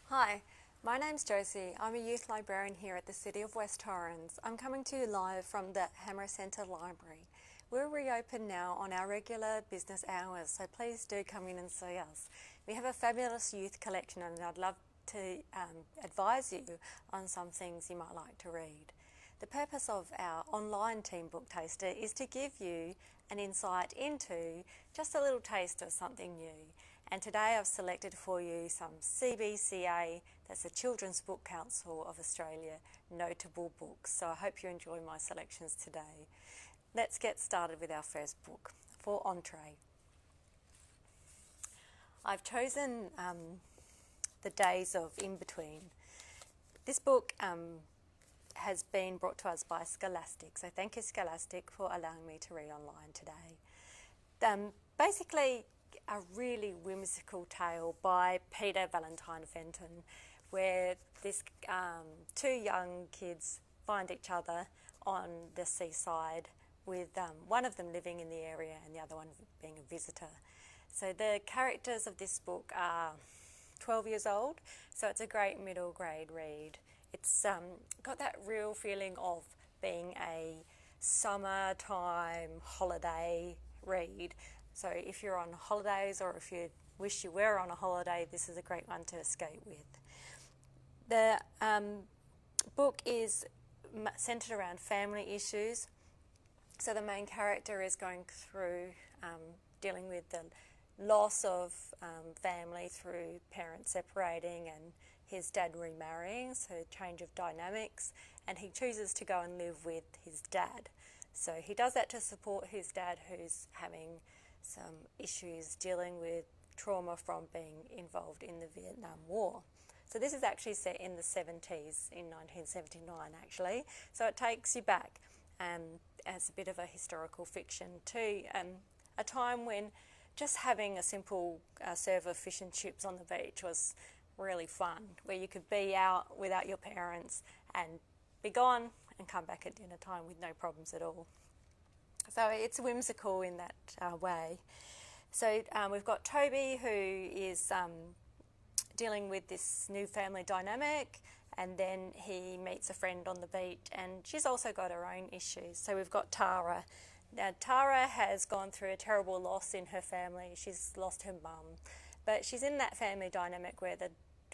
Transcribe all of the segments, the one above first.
Hi, my name's Josie. I'm a youth librarian here at the City of West Torrens. I'm coming to you live from the Hammer Centre Library. We're reopened now on our regular business hours, so please do come in and see us. We have a fabulous youth collection and I'd love to advise you on some things you might like to read. The purpose of our online teen book taster is to give you an insight into just a little taste of something new. And today I've selected for you some CBCA, that's the Children's Book Council of Australia, notable books. So I hope you enjoy my selections today. Let's get started with our first book, for Entree. I've chosen The Days of In-Between. This book has been brought to us by Scholastic, so thank you Scholastic for allowing me to read online today. Basically, a really whimsical tale by Peter Valentine Fenton, where this two young kids find each other on the seaside, with one of them living in the area and the other one being a visitor. So the characters of this book are 12 years old, so it's a great middle grade read. It's got that real feeling of being a summertime holiday read. So if you're on holidays or if you wish you were on a holiday, this is a great one to escape with. The book is centred around family issues. So the main character is going through dealing with the loss of family through parents separating and his dad remarrying, so change of dynamics, and he chooses to go and live with his dad. So he does that to support his dad, who's having some issues dealing with trauma from being involved in the Vietnam War. So this is actually set in the 70s, in 1979 actually. So it takes you back as a bit of a historical fiction to a time when just having a simple serve of fish and chips on the beach was really fun, where you could be out without your parents and be gone and come back at dinner time with no problems at all. So it's whimsical in that way. So we've got Toby, who is dealing with this new family dynamic, and then he meets a friend on the beach, and she's also got her own issues. So we've got Tara. Now Tara has gone through a terrible loss in her family. She's lost her mum, but she's in that family dynamic where the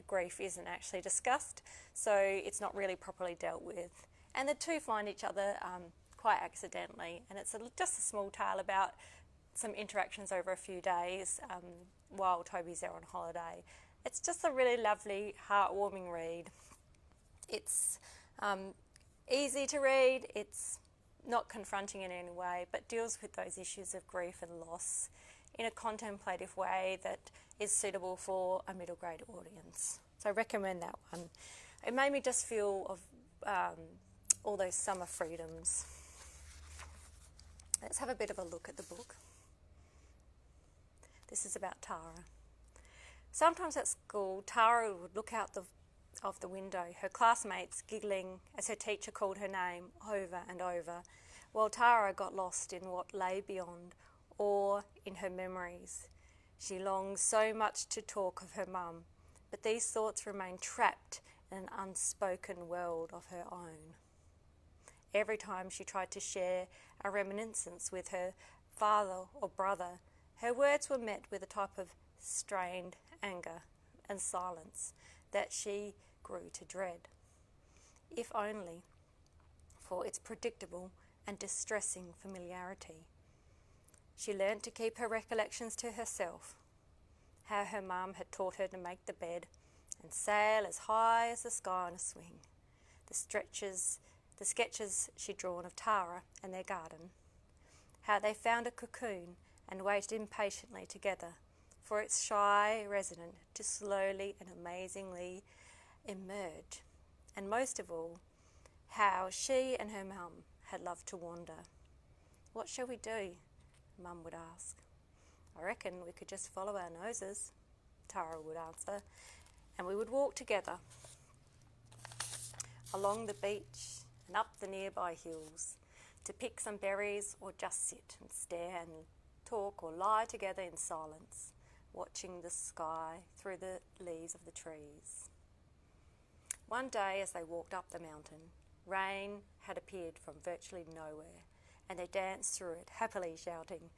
grief isn't actually discussed, so it's not really properly dealt with. And the two find each other quite accidentally, and it's just a small tale about some interactions over a few days while Toby's there on holiday. It's just a really lovely, heartwarming read. It's easy to read, it's not confronting in any way, but deals with those issues of grief and loss in a contemplative way that is suitable for a middle grade audience. So I recommend that one. It made me just feel of all those summer freedoms. Let's have a bit of a look at the book. This is about Tara. Sometimes at school, Tara would look out of the window, her classmates giggling as her teacher called her name over and over, while Tara got lost in what lay beyond or in her memories. She longed so much to talk of her mum, but these thoughts remained trapped in an unspoken world of her own. Every time she tried to share a reminiscence with her father or brother, her words were met with a type of strained anger and silence that she grew to dread, if only for its predictable and distressing familiarity. She learnt to keep her recollections to herself, how her mum had taught her to make the bed and sail as high as the sky on a swing, the sketches she'd drawn of Tara and their garden, how they found a cocoon and waited impatiently together for its shy resident to slowly and amazingly emerge, and most of all, how she and her mum had loved to wander. "What shall we do?" Mum would ask. "I reckon we could just follow our noses," Tara would answer, and we would walk together along the beach and up the nearby hills to pick some berries or just sit and stare and talk or lie together in silence, watching the sky through the leaves of the trees. One day as they walked up the mountain, rain had appeared from virtually nowhere, and they danced through it, happily shouting,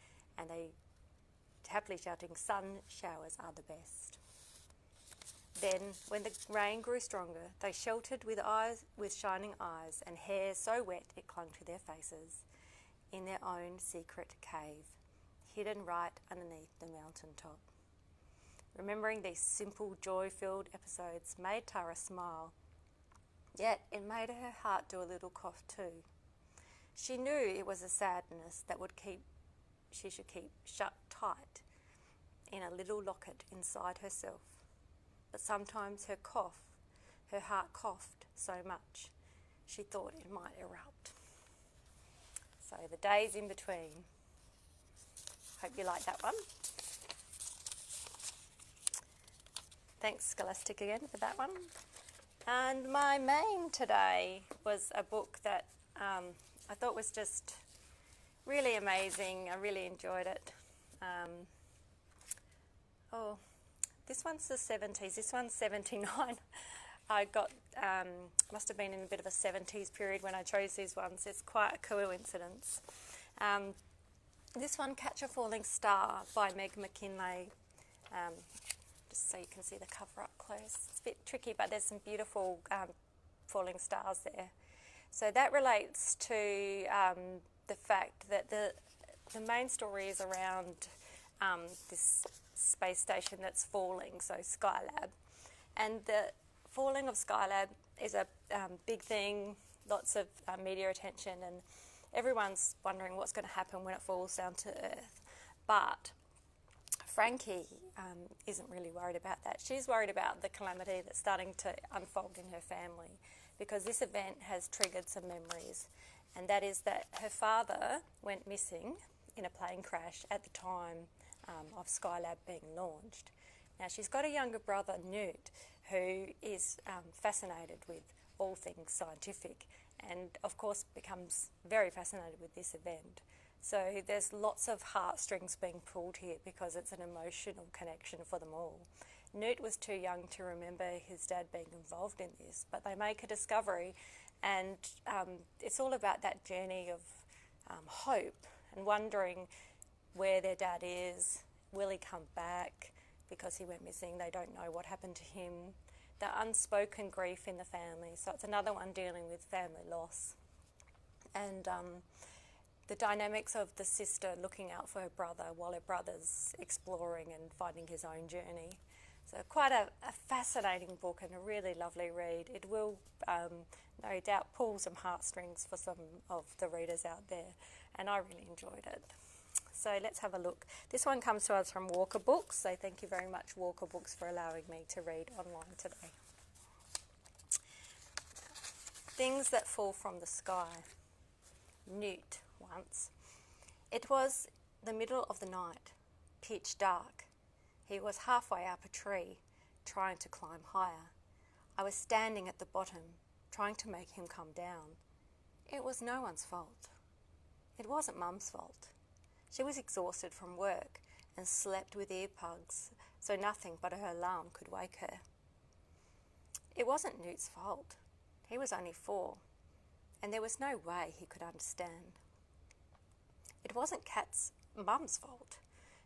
"Sun showers are the best." Then, when the rain grew stronger, they sheltered with shining eyes and hair so wet it clung to their faces, in their own secret cave, hidden right underneath the mountain top. Remembering these simple, joy-filled episodes made Tara smile, yet it made her heart do a little cough too. She knew it was a sadness that she should keep shut tight in a little locket inside herself. But sometimes her heart coughed so much, she thought it might erupt. So the days in between. Hope you like that one. Thanks Scholastic again for that one. And my main today was a book that I thought was just really amazing. I really enjoyed it. This one's the 70s. This one's 79. I got, must have been in a bit of a 70s period when I chose these ones. It's quite a coincidence. This one, Catch a Falling Star by McKinlay. Just so you can see the cover up close. It's a bit tricky, but there's some beautiful falling stars there. So that relates to the fact that the main story is around this space station that's falling, so Skylab. And the falling of Skylab is a big thing, lots of media attention, and everyone's wondering what's going to happen when it falls down to Earth. But Frankie isn't really worried about that. She's worried about the calamity that's starting to unfold in her family, because this event has triggered some memories, and that is that her father went missing in a plane crash at the time of Skylab being launched. Now she's got a younger brother, Newt, who is fascinated with all things scientific, and of course becomes very fascinated with this event. So there's lots of heartstrings being pulled here because it's an emotional connection for them all. Newt was too young to remember his dad being involved in this, but they make a discovery, and it's all about that journey of hope and wondering where their dad is. Will he come back? Because he went missing, they don't know what happened to him. The unspoken grief in the family, so it's another one dealing with family loss. And the dynamics of the sister looking out for her brother while her brother's exploring and finding his own journey. So quite a fascinating book and a really lovely read. It will no doubt pull some heartstrings for some of the readers out there, and I really enjoyed it. So let's have a look. This one comes to us from Walker Books, so thank you very much Walker Books for allowing me to read online today. Things that fall from the sky. Newt once. It was the middle of the night, pitch dark. He was halfway up a tree, trying to climb higher. I was standing at the bottom, trying to make him come down. It was no one's fault. It wasn't Mum's fault. She was exhausted from work and slept with earplugs, so nothing but her alarm could wake her. It wasn't Newt's fault. He was only 4, and there was no way he could understand. It wasn't Kat's Mum's fault.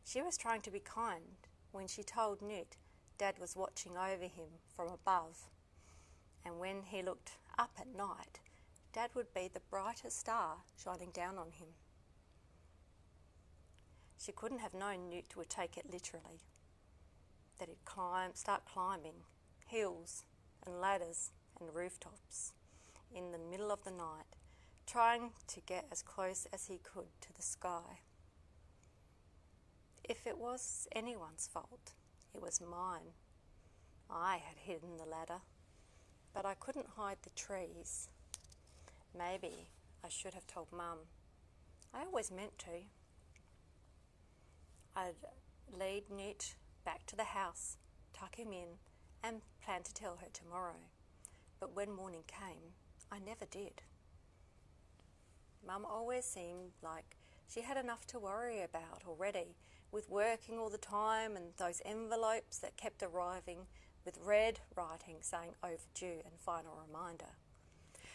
She was trying to be kind when she told Newt Dad was watching over him from above, and when he looked up at night, Dad would be the brightest star shining down on him. She couldn't have known Newt would take it literally, that he'd start climbing hills and ladders and rooftops in the middle of the night, trying to get as close as he could to the sky. If it was anyone's fault, it was mine. I had hidden the ladder, but I couldn't hide the trees. Maybe I should have told Mum. I always meant to. I'd lead Newt back to the house, tuck him in, and plan to tell her tomorrow. But when morning came, I never did. Mum always seemed like she had enough to worry about already, with working all the time and those envelopes that kept arriving with red writing saying overdue and final reminder.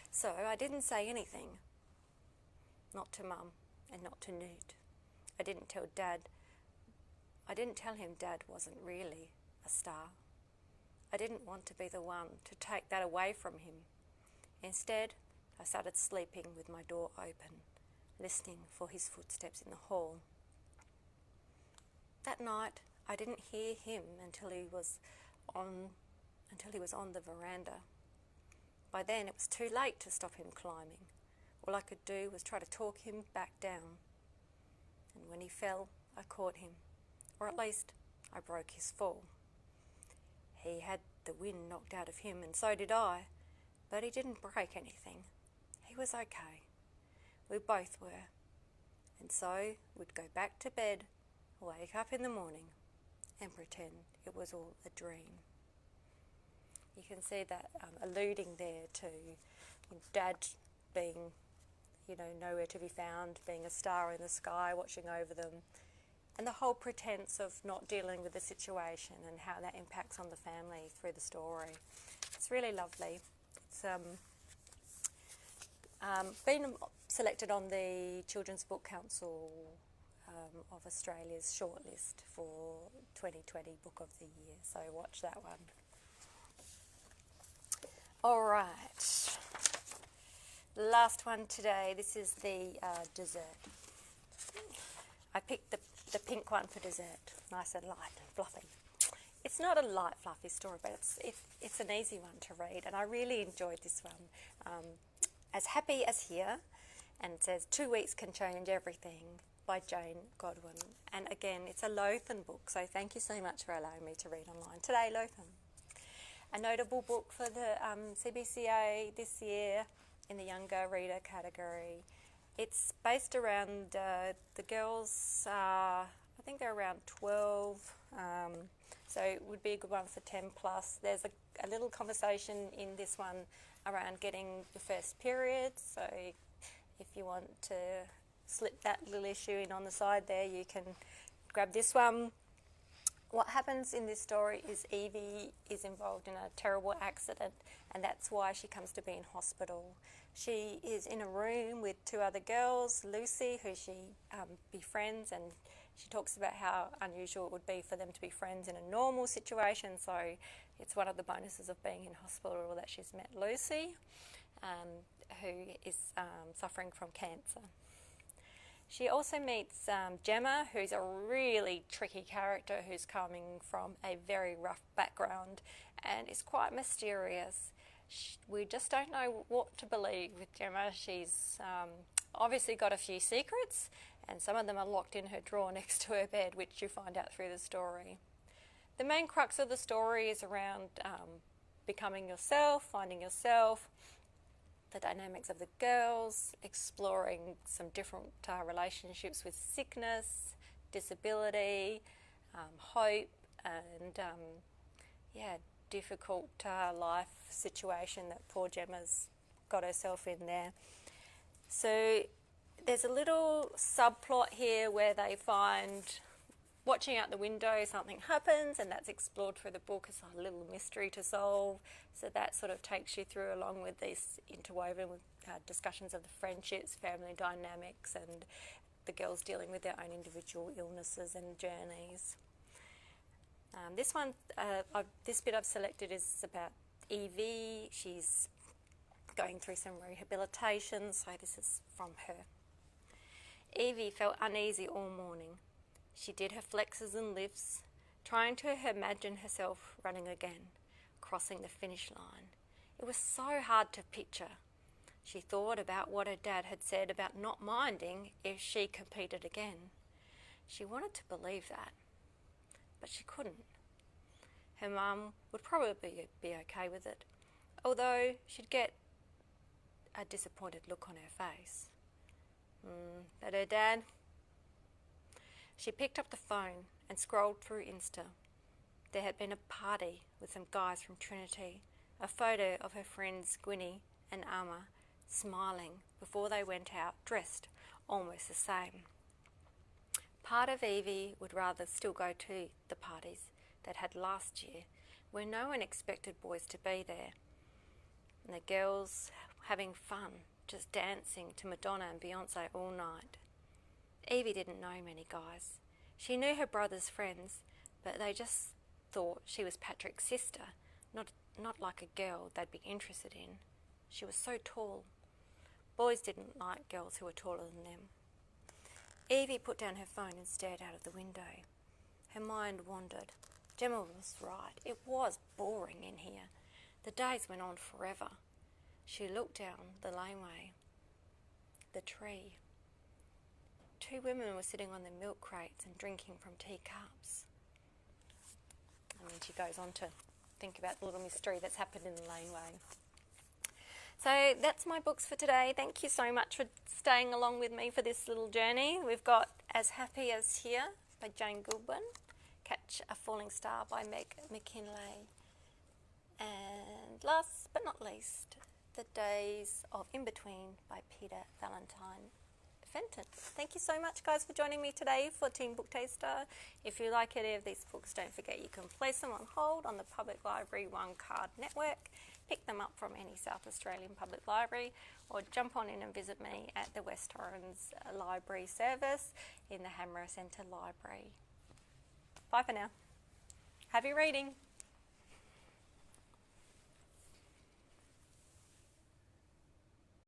So I didn't say anything, not to Mum and not to Newt. I didn't tell him Dad wasn't really a star. I didn't want to be the one to take that away from him. Instead, I started sleeping with my door open, listening for his footsteps in the hall. That night, I didn't hear him until he was on the veranda. By then, it was too late to stop him climbing. All I could do was try to talk him back down. And when he fell, I caught him, or at least I broke his fall. He had the wind knocked out of him, and so did I, but he didn't break anything. He was okay. We both were. And so we'd go back to bed, wake up in the morning, and pretend it was all a dream. You can see that alluding there to Dad being, nowhere to be found, being a star in the sky, watching over them, and the whole pretense of not dealing with the situation and how that impacts on the family through the story. It's really lovely. It's been selected on the Children's Book Council of Australia's Shortlist for 2020 Book of the Year, so watch that one. All right, last one today. This is the dessert. I picked the pink one for dessert, nice and light and fluffy. It's not a light, fluffy story, but it's an easy one to read, and I really enjoyed this one. As Happy as Here, and it says 2 weeks can change everything, by Jane Godwin. And again, it's a Lothian book, so thank you so much for allowing me to read online today, Lothian. A notable book for the CBCA this year in the younger reader category. It's based around the girls, I think they're around 12, so it would be a good one for 10 plus. There's a little conversation in this one around getting your first period, so if you want to slip that little issue in on the side there, you can grab this one. What happens in this story is Evie is involved in a terrible accident, and that's why she comes to be in hospital. She is in a room with 2 other girls, Lucy, who she befriends, and she talks about how unusual it would be for them to be friends in a normal situation, so it's one of the bonuses of being in hospital that she's met Lucy, who is suffering from cancer. She also meets Gemma, who's a really tricky character who's coming from a very rough background and is quite mysterious. We just don't know what to believe with Gemma. She's obviously got a few secrets, and some of them are locked in her drawer next to her bed, which you find out through the story. The main crux of the story is around becoming yourself, finding yourself, the dynamics of the girls, exploring some different relationships with sickness, disability, hope, and difficult life situation that poor Gemma's got herself in there. So there's a little subplot here where they find, watching out the window, something happens, and that's explored through the book as a little mystery to solve. So that sort of takes you through, along with these interwoven with discussions of the friendships, family dynamics, and the girls dealing with their own individual illnesses and journeys. This bit I've selected is about Evie. She's going through some rehabilitation, so this is from her. Evie felt uneasy all morning. She did her flexes and lifts, trying to imagine herself running again, crossing the finish line. It was so hard to picture. She thought about what her dad had said about not minding if she competed again. She wanted to believe that, but she couldn't. Her mum would probably be okay with it, although she'd get a disappointed look on her face. But her dad... She picked up the phone and scrolled through Insta. There had been a party with some guys from Trinity, a photo of her friends Gwynnie and Amma smiling before they went out, dressed almost the same. Part of Evie would rather still go to the parties that had last year, where no one expected boys to be there, and the girls having fun, just dancing to Madonna and Beyonce all night. Evie didn't know many guys. She knew her brother's friends, but they just thought she was Patrick's sister, not like a girl they'd be interested in. She was so tall. Boys didn't like girls who were taller than them. Evie put down her phone and stared out of the window. Her mind wandered. Gemma was right. It was boring in here. The days went on forever. She looked down the laneway. The tree. 2 women were sitting on their milk crates and drinking from teacups. And then she goes on to think about the little mystery that's happened in the laneway. So that's my books for today. Thank you so much for staying along with me for this little journey. We've got As Happy as Here by Jane Godwin, Catch a Falling Star by McKinlay, and last but not least, The Days of In Between by Peter Valentine. Fenton. Thank you so much, guys, for joining me today for Teen Book Taster. If you like any of these books, don't forget you can place them on hold on the Public Library One Card Network, pick them up from any South Australian public library, or jump on in and visit me at the West Torrens Library Service in the Hammer Centre Library. Bye for now. Happy reading.